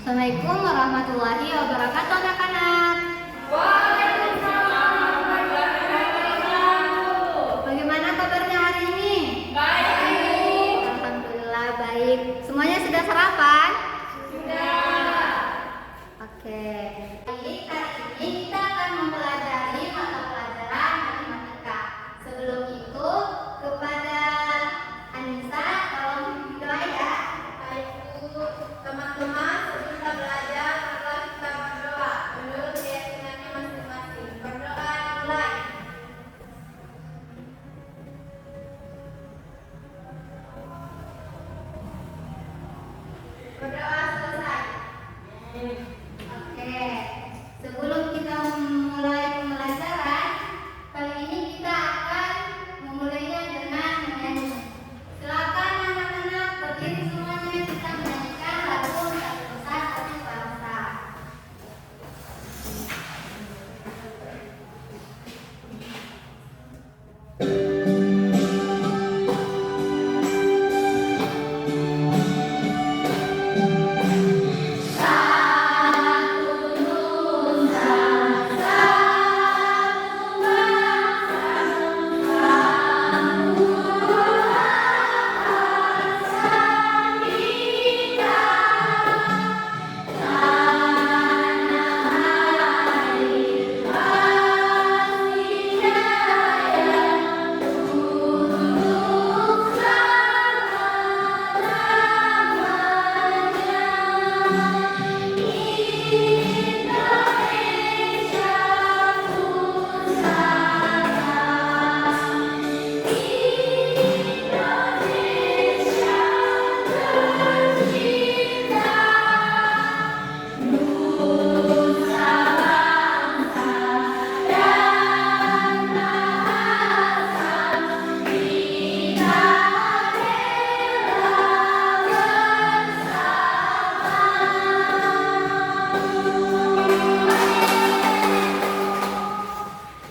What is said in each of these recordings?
Assalamualaikum warahmatullahi wabarakatuh anak-anak. Waalaikumsalam warahmatullahi wabarakatuh. Bagaimana kabarnya hari ini? Baik. Alhamdulillah baik. Semuanya sudah sarapan? Sudah. Oke. Baik, hari ini kita akan mempelajari mata pelajaran matematika. Sebelum itu, kepada Anissa tolong doa ya. Baik, Bu. Teman-teman, sebelum kita belajar, marilah kita berdoa menurut keyakinannya masing-masing. Berdoa dimulai. Berdoa selesai. Oke. Sebelum kita memulai pembelajaran, kali ini kita akan memulainya dengan menyanyi. Silakan anak-anak berdiri semuanya, kita menyanyikan lagu Satu Nusa Satu Bangsa.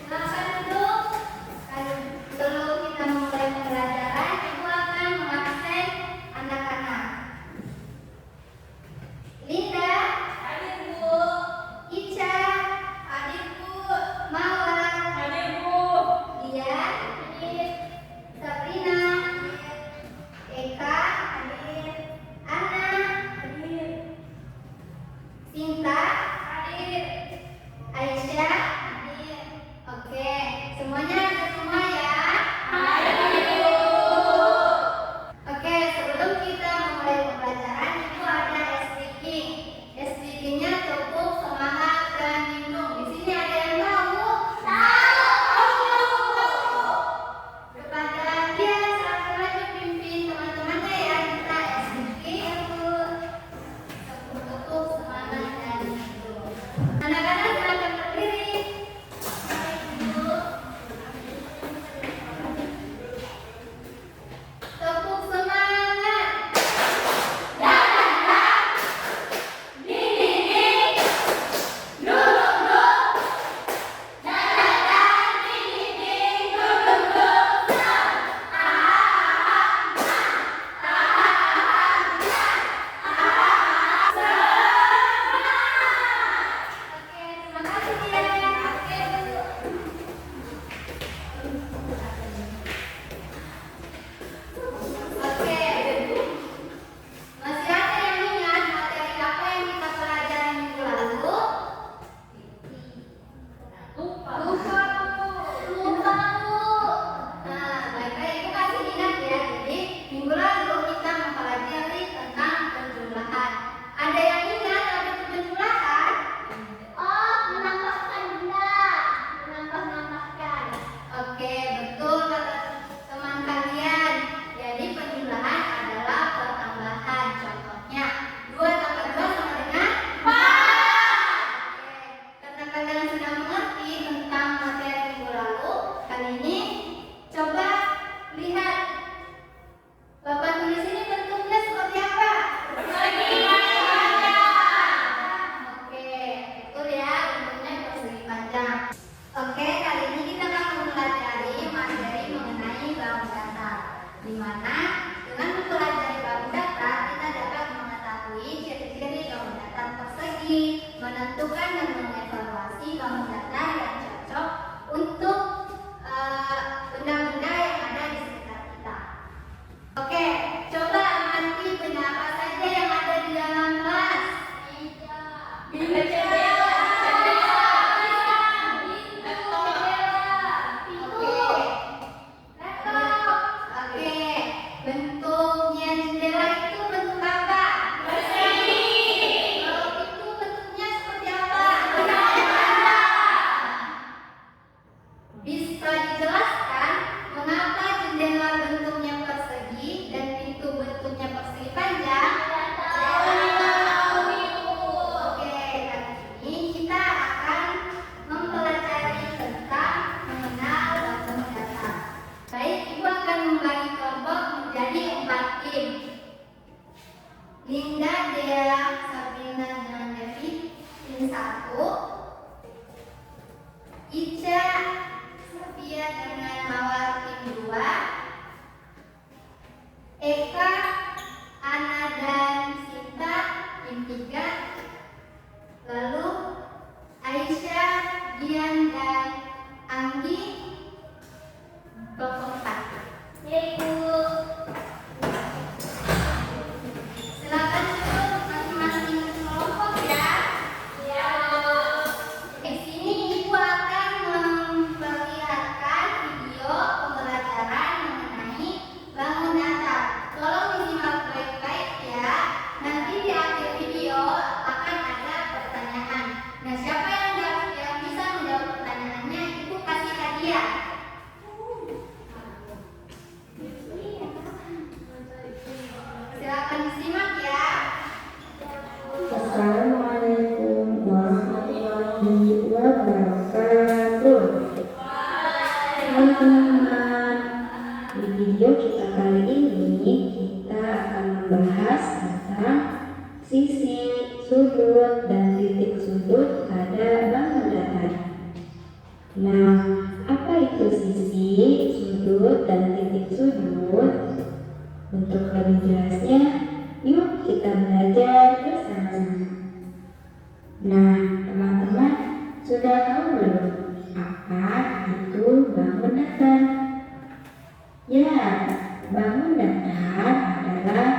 Silakan duduk. Sebelum kita memulai pembelajaran, Ibu akan mengabsen anak-anak. Linda, Hadir, Bu. Ica, Hadir, Bu. Mawar, Hadir, Bu. Dian, Sabrina, Eka, Ana, Sinta, Aisyah. Oke, semuanya ada semua ya. Oke, sebelum kita memulai pembelajaran, itu ada speaking. Speaking-nya cukup semangat dan lindung. Di sini ada yang tahu? Kepada dia, silakan lagi pimpin teman-temannya ya. Kita speaking cukup semangat dan lindung. Anak-anak silakan berdiri. Tepuk semangat. Oke, terima kasih dia. Oke, Bu. Oke, masih ada yang ingat materi apa yang kita pelajari minggu lalu? Lupa, Bu. Nah, baik-baik, Ibu kasih ingat ya. Jadi, minggu lalu kita mempelajari tentang penjumlahan. Ada yang ingat apa itu penjumlahan? Oh, menambahkan benda. Menambahkan. Oke, betul kata teman kalian. Jadi penjumlahan adalah pertambahan. Contohnya 2 tambah 2 sama dengan 4. Oke, karena kalian sudah mengerti tentang materi minggu lalu, kali ini coba lihat papan tulis ini bentuknya seperti apa? Oke, betul ya, bentuknya persegi panjang. Oke, kali ini kita akan mempelajari materi mengenai baku datar, di mana dengan mempelajari baku datar kita dapat mengetahui ciri-ciri baku datar Linda, Dea, Sabrina, dan Devi tim 1. Ica, Sofia dengan Mawar tim 2. Eka, Ana dan Sinta tim 3. Lalu Aisyah, Dian dan Anggi kelompok 4. Ibu. Silakan duduk masing-masing kelompok ya. Ya. Di sini Ibu akan memperlihatkan video pembelajaran mengenai bangun datar. Tolong disimak baik-baik ya. Nanti di akhir video akan ada pertanyaan. Nah, siapa yang bisa menjawab pertanyaannya, Ibu kasih hadiah. Silakan disimak ya. Assalamualaikum warahmatullahi wabarakatuh. Teman-teman, di video kita kali ini kita akan membahas tentang sisi, sudut, dan titik sudut pada bangun datar. Nah, apa itu sisi, sudut, dan titik sudut? Untuk lebih jelasnya, yuk kita belajar bersama-sama. Nah, teman-teman sudah tahu belum apa itu bangun datar? Ya, bangun datar adalah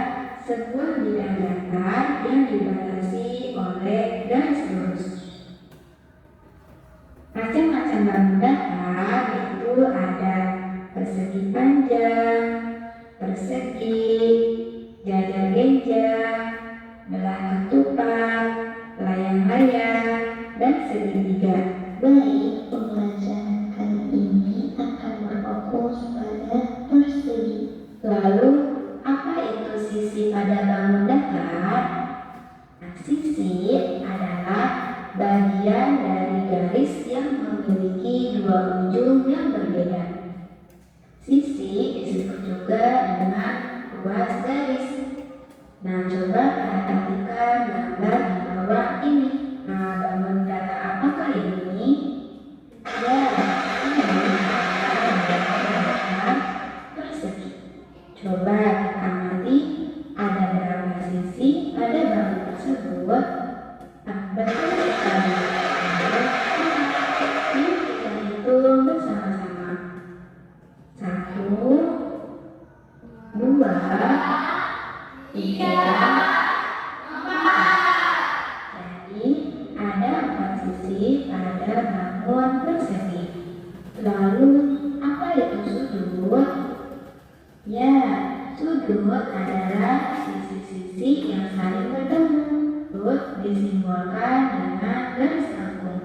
sebuah bidang datar yang dibatasi oleh garis lurus. Macam-macam bangun datar itu ada persegi panjang, persegi, jajar genjang, belah ketupat, layang-layang, dan segitiga. Baik, pembelajaran kali ini akan berfokus pada persegi. Lalu, apa itu sisi pada bangun datar? Nah, sisi adalah bagian dari garis yang memiliki dua ujung yang berbeda. Sisi disebut juga dengan ruas garis. Nah, coba perhatikan gambar di bawah ini. Nah, bangun datar apakah ini? Ya, ini adalah persegi. Coba kita amati ada berapa sisi pada bangun tersebut. Nah, betul sekali. Yuk kita hitung bersama-sama. 1, 2, 3, 4. Jadi ada 4 sisi pada bangun persegi. Lalu apa itu sudut? Ya, sudut adalah sisi-sisi yang saling bertemu. Sudut disimbolkan dengan garis lengkung.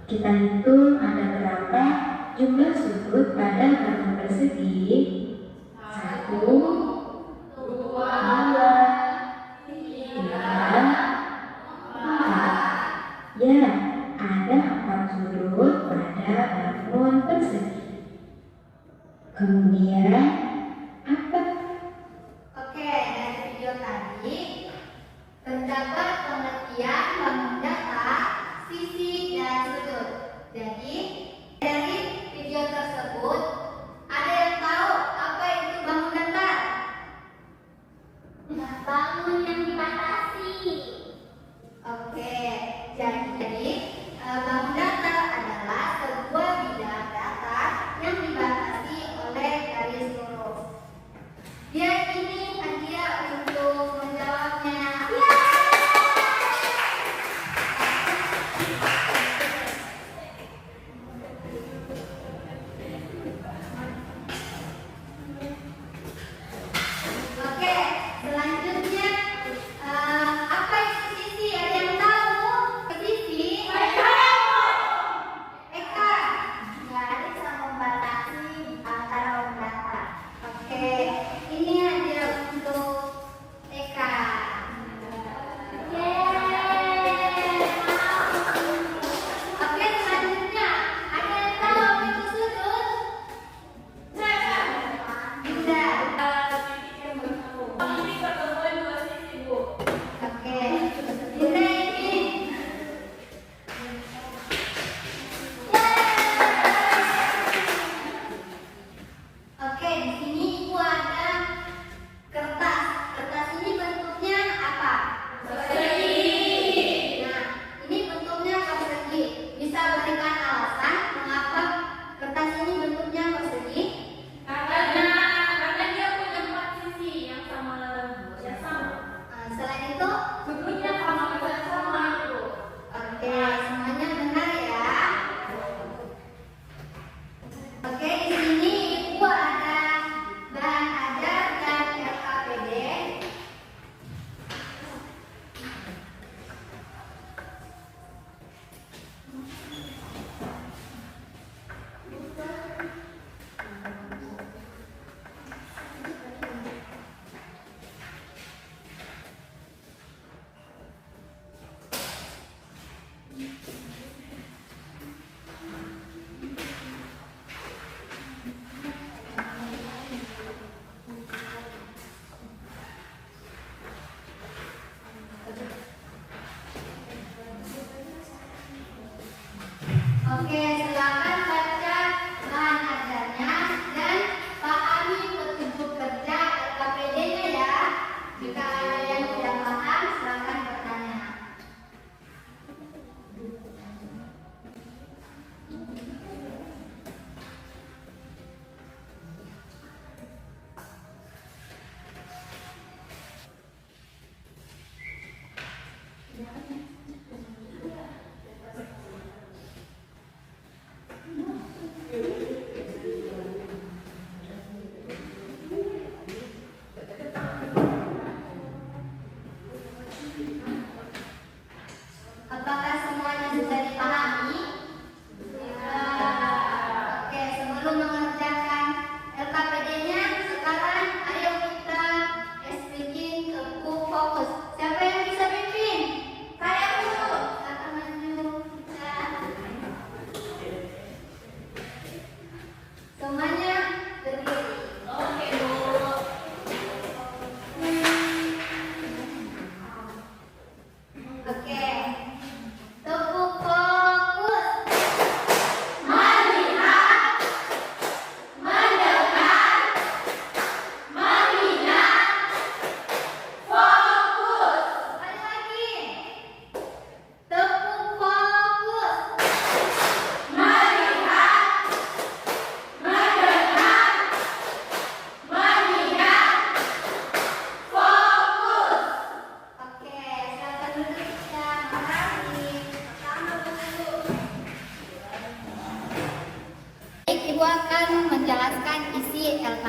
Kita hitung ada berapa jumlah sudut pada bangun persegi. 1, 2, 3, 4. Ya, ada 4 sudut pada bangun persegi. Kemudian apa? Oke, dari video tadi terdapat pengertian bangun datar, sisi, dan sudut. Jadi dari video tersebut ada yang tahu apa itu bangun datar? Bangun yang dibatasi. Oke, jadi bangun datar adalah sebuah bidang datar yang dibatasi oleh garis lurus.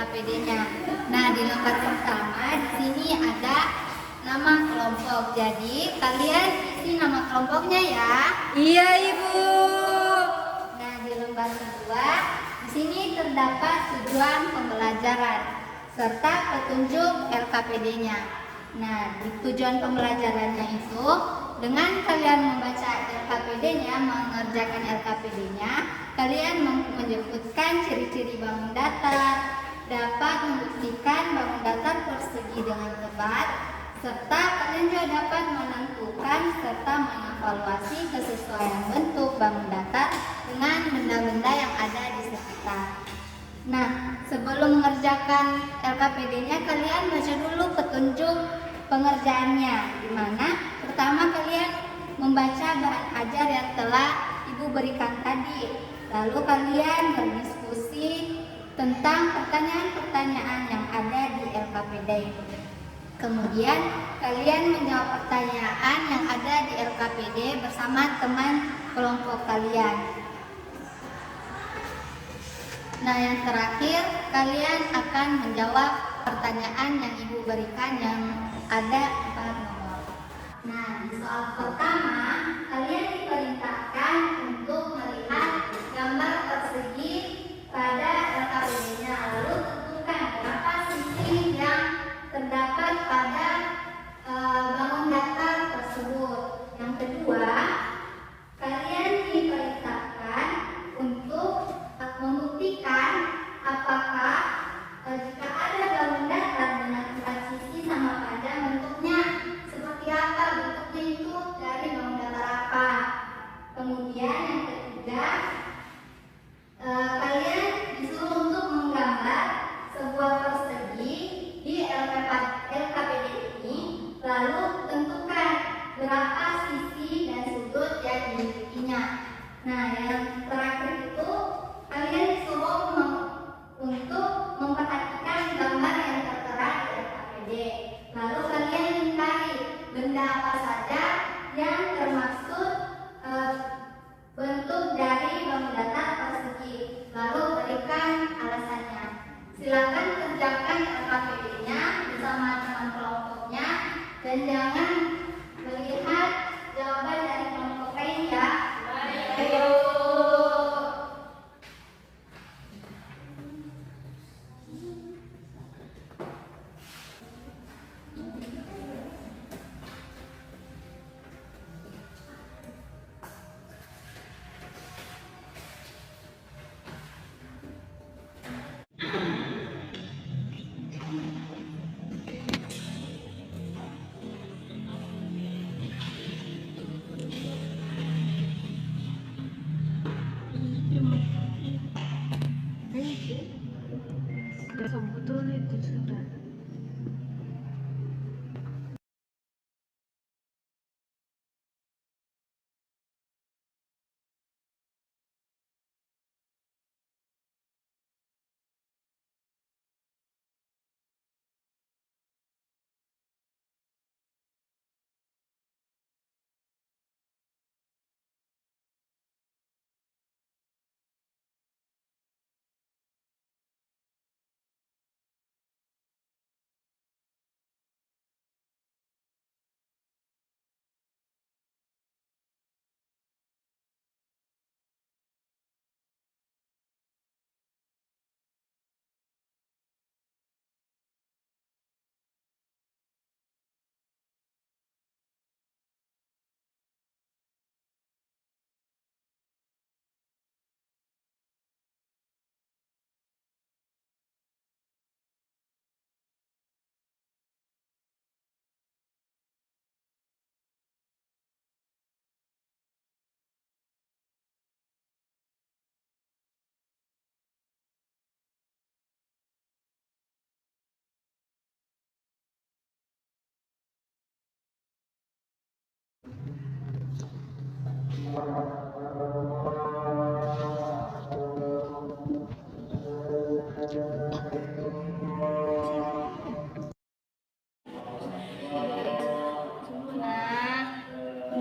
LKPD-nya. Nah, di lembar pertama di sini ada nama kelompok. Jadi kalian isi nama kelompoknya ya. Iya, Ibu. Nah, di lembar kedua di sini terdapat tujuan pembelajaran serta petunjuk LKPD-nya. Nah, di tujuan pembelajarannya itu dengan kalian membaca LKPD-nya, mengerjakan LKPD-nya, kalian menyebutkan ciri-ciri bangun datar, dapat membuktikan bangun datar persegi dengan tepat, serta kalian juga dapat menentukan serta mengevaluasi kesesuaian bentuk bangun datar dengan benda-benda yang ada di sekitar. Nah, sebelum mengerjakan LKPD-nya, kalian baca dulu petunjuk pengerjaannya, di mana pertama kalian membaca bahan ajar yang telah Ibu berikan tadi. Lalu kalian berdiskusi tentang pertanyaan-pertanyaan yang ada di LKPD. Kemudian kalian menjawab pertanyaan yang ada di LKPD bersama teman kelompok kalian. Nah, yang terakhir kalian akan menjawab pertanyaan yang Ibu berikan yang ada 4 nomor. Nah, di soal pertama kalian diperintahkan untuk melihat gambar persegi pada LKPD-nya, lalu tentukan berapa sisi yang terdapat pada bangun datar tersebut. Yang kedua, kalian diperintahkan untuk membuktikan apakah jika ada bangun datar dengan 4 sisi sama panjang, bentuknya seperti apa, bentuknya itu dari bangun datar apa. Kemudian yang ketiga, kalian disuruh untuk menggambar sebuah persegi di LKPD ini, lalu tentukan berapa sisi dan sudut yang dimilikinya. Nah, yang terakhir itu kalian disuruh untuk memperhatikan gambar yang tertera di LKPD. Lalu kalian mencari benda apa saja yang termaksud bentuk dari bangun datar persegi. Lalu berikan alasannya. Silakan kerjakan LKPD-nya bersama teman kelompoknya dan jangan melihat jawaban dari kelompok lain ya. Ayo. Sebetulnya itu sudah.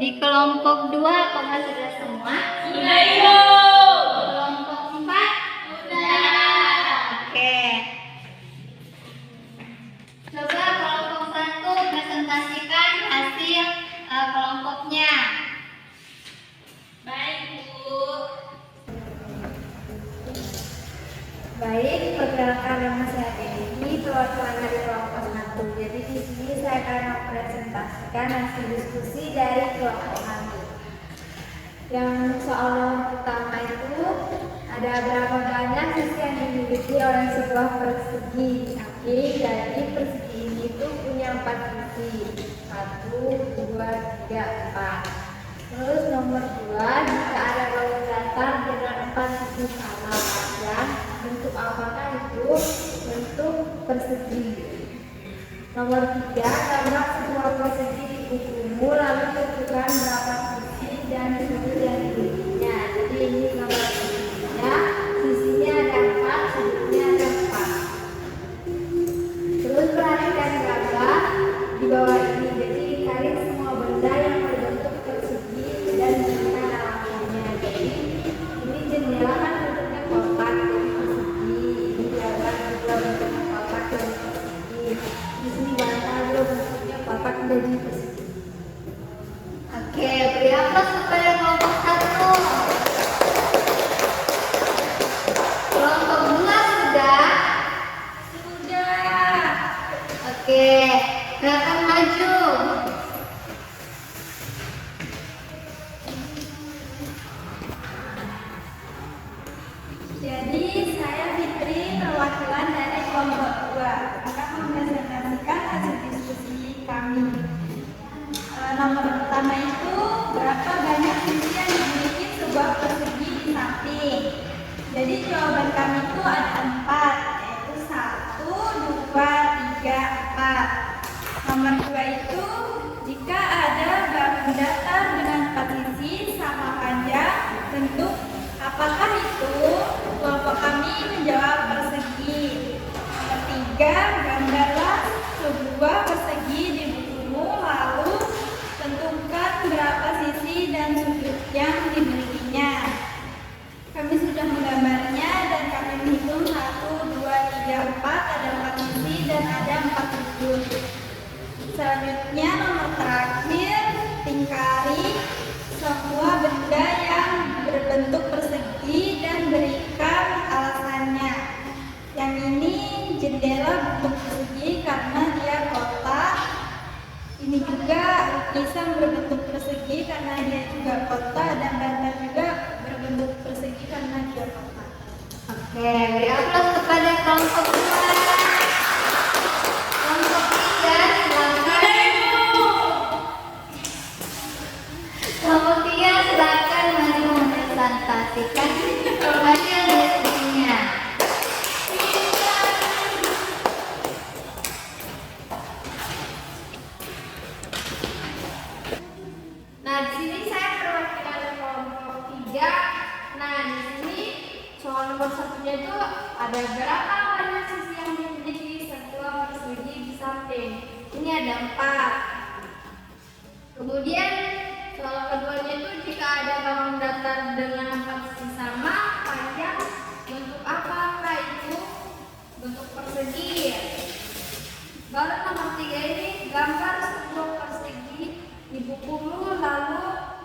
Di kelompok 2 apakah sudah semua? Sudah, Ibu. Kelompok 4? Sudah. Oke. perwakilan dari kelompok 1. Jadi di sini saya akan mempresentasikan hasil diskusi dari kelompok kami. Yang soal nomor pertama itu ada berapa banyak sisi yang dimiliki oleh sebuah persegi samping. Jadi persegi ini itu punya 4 sisi. 1, 2, 3, 4. Terus nomor 2, jika ada laut datar dengan 4 sisi sama panjang, bentuk apakah itu? Bentuk persegi. Nomor 3, gambar sebuah persegi di bukumu, lalu tentukan berapa sisi dan sudut yang dimilikinya. Jadi ini gambar perseginya, sisinya ada 4, sudutnya ada 4. Terus perhatikan gambar di bawah ini. Jadi ditarik semua benda yang berbentuk persegi dan berikan alamatnya. Jadi ini jendela kan bentuknya kotak dan persegi. Ini jalan juga bentuknya kotak dan persegi. Di sini bantal juga bentuknya kotak jadi persegi. Oke, beri aplaus kepada kelompok 1. Kelompok 2 sudah? Sudah. Oke, silakan maju. Jadi saya Fitri, perwakilan dari kelompok 2, akan mempresentasikan hasil diskusi kami. Nomor pertama itu berapa banyak sisi yang dimiliki sebuah persegi di samping. Jadi jawaban kami itu ada 4, yaitu 1, 2, 3, 4. Nomor 2 itu jika ada bangun datar dengan 4 sisi sama panjang bentuk apakah itu? Kelompok kami menjawab persegi. Nomor 3, gambarlah sebuah persegi di bukumu, lalu tentukan berapa sisi dan sudut yang dimilikinya. Kami sudah menggambarnya dan kami menghitung 1, 2, 3, 4, ada 4 sisi dan ada 4 sudut. Selanjutnya nomor terakhir, tingkari semua benda yang berbentuk persegi dan berikan alasannya. Yang ini jendela bentuk persegi karena dia kotak. Ini juga lukisan berbentuk persegi karena dia juga kotak, dan bantal juga berbentuk persegi karena dia kotak. Oke, beri aplaus kepada kelompok 2. Kelompok 3, silakan. Kelompok 3, silakan maju mempresentasikan hasil diskusinya. Nah, di sini saya perwakilan kelompok 3. Nah, di sini soal nomor 1-nya itu ada berapa banyak sisi yang dimiliki sebuah persegi di samping. Ini ada 4. Kemudian soal keduanya itu jika ada bangun datar dengan 4 sisi sama panjang, bentuk apakah itu? Bentuk persegi. Baru nomor 3 ini gambar sebuah persegi di bukumu, lalu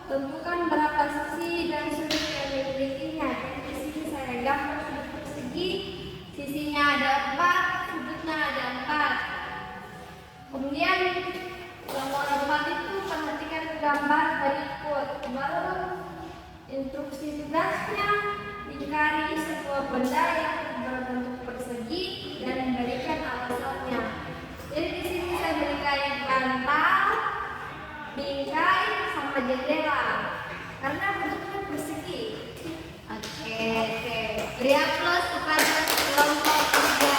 tentukan berapa sisi dan sudut yang dimilikinya. Dan di sini saya gambar sudut persegi, sisinya ada 4, sudutnya ada 4. Kemudian nomor 4 itu perhatikan gambar berikut. Baru instruksi tugasnya, tingkari sebuah benda yang berbentuk persegi dan berikan alasannya. Jadi di sini saya berikan bantal, bingkai, sama jendela karena bentuknya persegi. Oke. Beri aplaus kepada kelompok 3.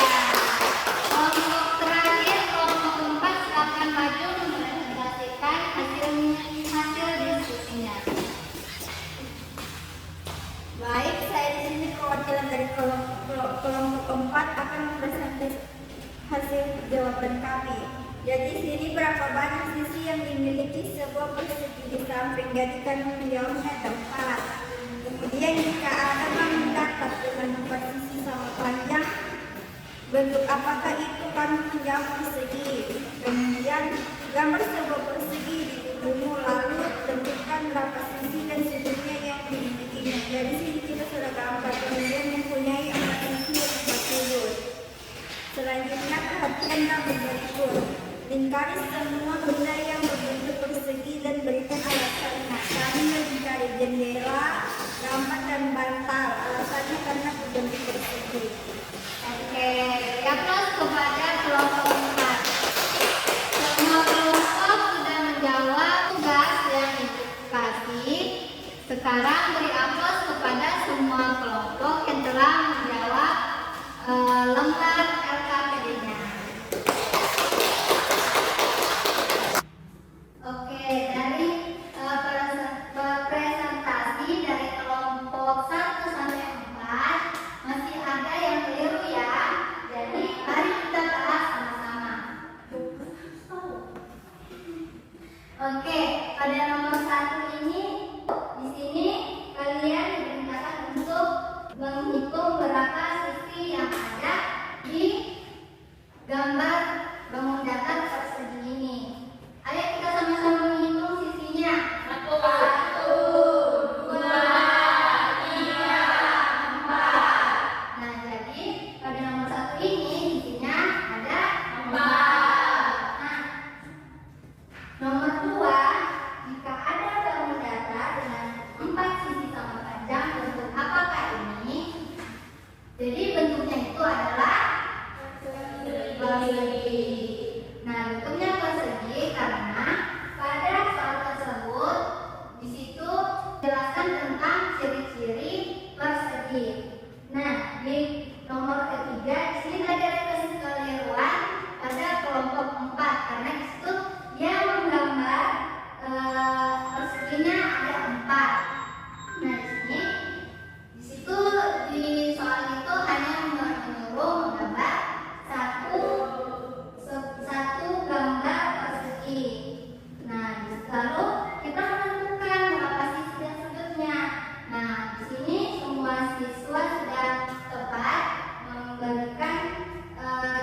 Kelompok terakhir, kelompok 4, silakan maju mempresentasikan hasil diskusinya. Baik, saya di sini perwakilan dari kelompok 4 akan mempresentasikan hasil jawaban kami. Jadi sini berapa banyak sisi yang dimiliki sebuah persegi di samping. Jadi kami menjawabnya ada 4. Kemudian jika ada bangun datar dengan 4 sisi sama panjang, bentuk apakah itu? Kami menjawab persegi. Kemudian gambar sebuah persegi di bukumu, lalu tentukan berapa sisi dan sudutnya yang dimilikinya. Dari sini kita sudah gambar, kemudian mempunyai 4 sisi dan 4 sudut. Selanjutnya perhatian kamu berikut. Lingkari semua benda yang berbentuk persegi dan berikan alasannya. Kami melingkari jendela, kamar dan bantal. Alasannya karena berbentuk persegi. Oke, terus kepada kelompok 4. Semua kelompok sudah menjawab tugas yang dikasih. Sekarang beri aplaus kepada semua kelompok yang telah menjawab lembar LKPD-nya. Oke, dari presentasi dari kelompok 1 sampai 4 masih ada yang keliru ya. Jadi mari kita bahas sama-sama. Oke, pada nomor 1 ini di sini kalian diperintahkan untuk menghitung berapa sisi yang ada di gambar bangun datar persegi ini. Ayo kita sama-sama menghitung sisinya. 1, 2, 3, 4. Nah, jadi pada nomor 1 ini sisinya ada 4. Nah, nomor 2, jika ada bangun datar dengan 4 sisi sama panjang, bentuk apakah ini? Jadi bentuknya itu adalah persegi. Nah, bentuknya persegi karena pada soal tersebut di situ jelaskan tentang ciri-ciri persegi. Nah, di nomor ketiga di sini tadi ada kekeliruan pada kelompok 4 karena di situ yang menggambar perseginya ada 4. Nah, di situ di soal itu hanya menyuruh menggambar satu gambar persegi. Nah, lalu kita menentukan berapa sisi dan sudutnya. Nah, di sini semua siswa sudah tepat memberikan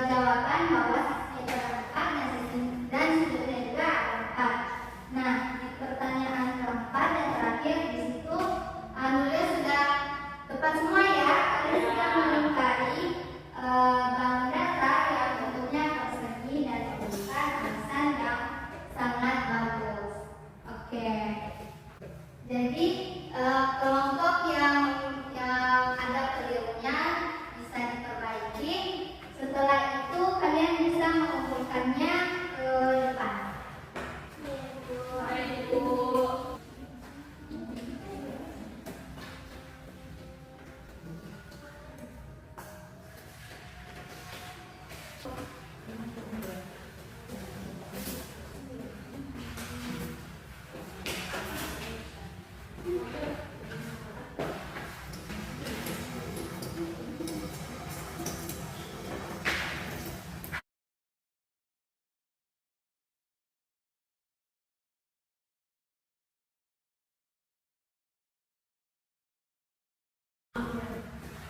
jawaban bahwa sisinya ada 4 dan sudutnya juga ada 4. Nah, di pertanyaan keempat dan terakhir di situ anulis sudah tepat semua ya. Kalian sudah melingkari bangun datar yang bentuknya persegi dan memberikan alasan yang sangat bagus. Oke. Jadi kelompok yang ada kelirunya bisa diperbaiki. Setelah itu kalian bisa mengumpulkannya ke depan.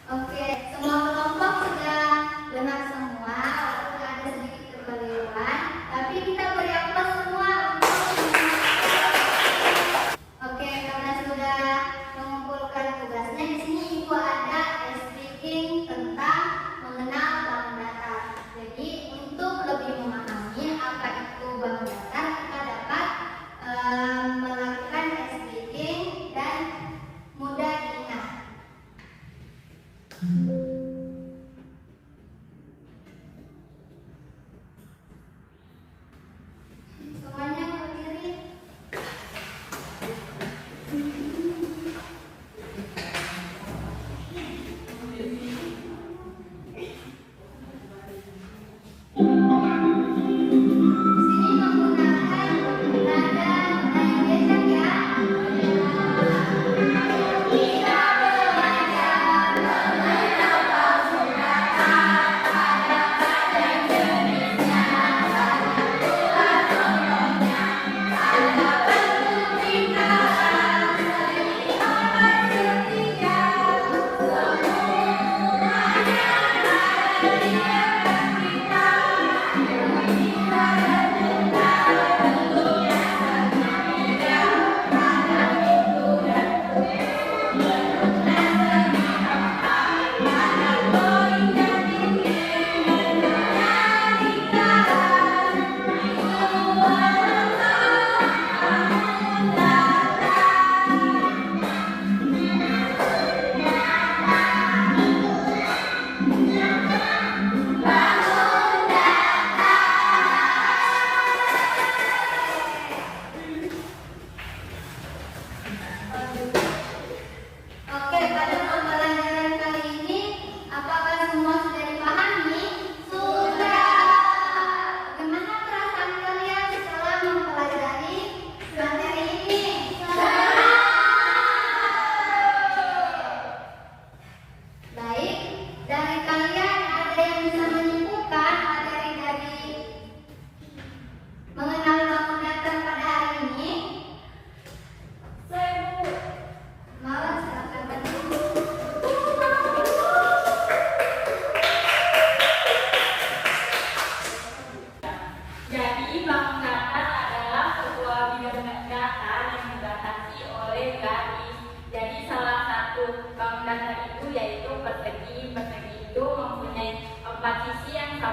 Oke, semua kelompok sudah benar semua, walaupun ada sedikit perbedaan.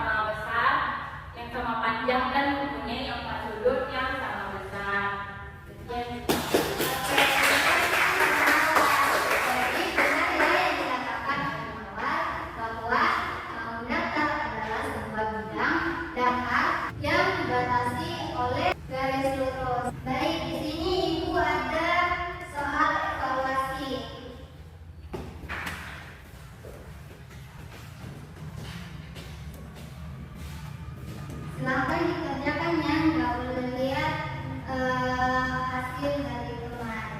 sama besar, yang sama panjang dan mempunyai 4 sudut yang sama besar. Jadi benar ya yang dikatakan oleh Mawar bahwa bangun datar adalah sebuah bidang datar yang dibatasi oleh garis lurus. Baik, di sini Ibu ada soal evaluasi. Silahkan dikerjakannya, nggak boleh lihat hasil dari teman.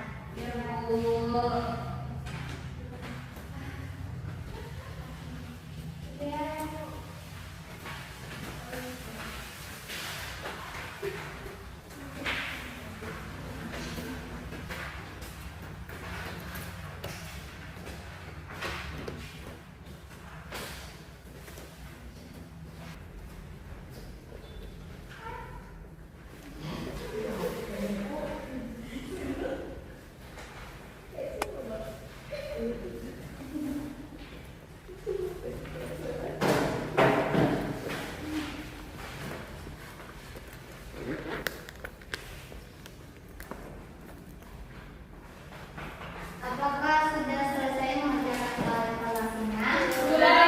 Apakah sudah selesai mengerjakan soal evaluasinya? Sudah.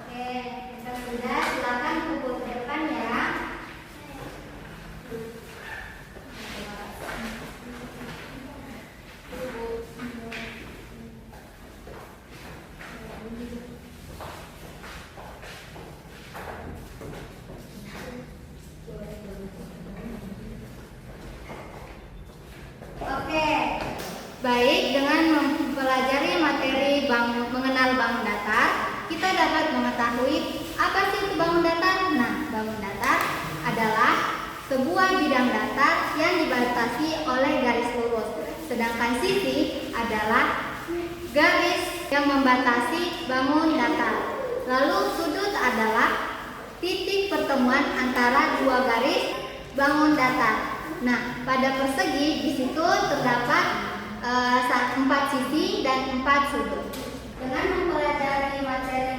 Oke, jika sudah, silakan kumpul ke depan ya. Oke, baik, dengan mempelajari materi mengenal bangun datar, kita dapat mengetahui apa sih itu bangun datar. Nah, bangun datar adalah sebuah bidang datar yang dibatasi oleh garis lurus, sedangkan sisi adalah garis yang membatasi bangun datar. Lalu sudut adalah titik pertemuan antara dua garis bangun datar. Nah, pada persegi di situ terdapat 4 sisi dan 4 sudut. Dengan mempelajari materi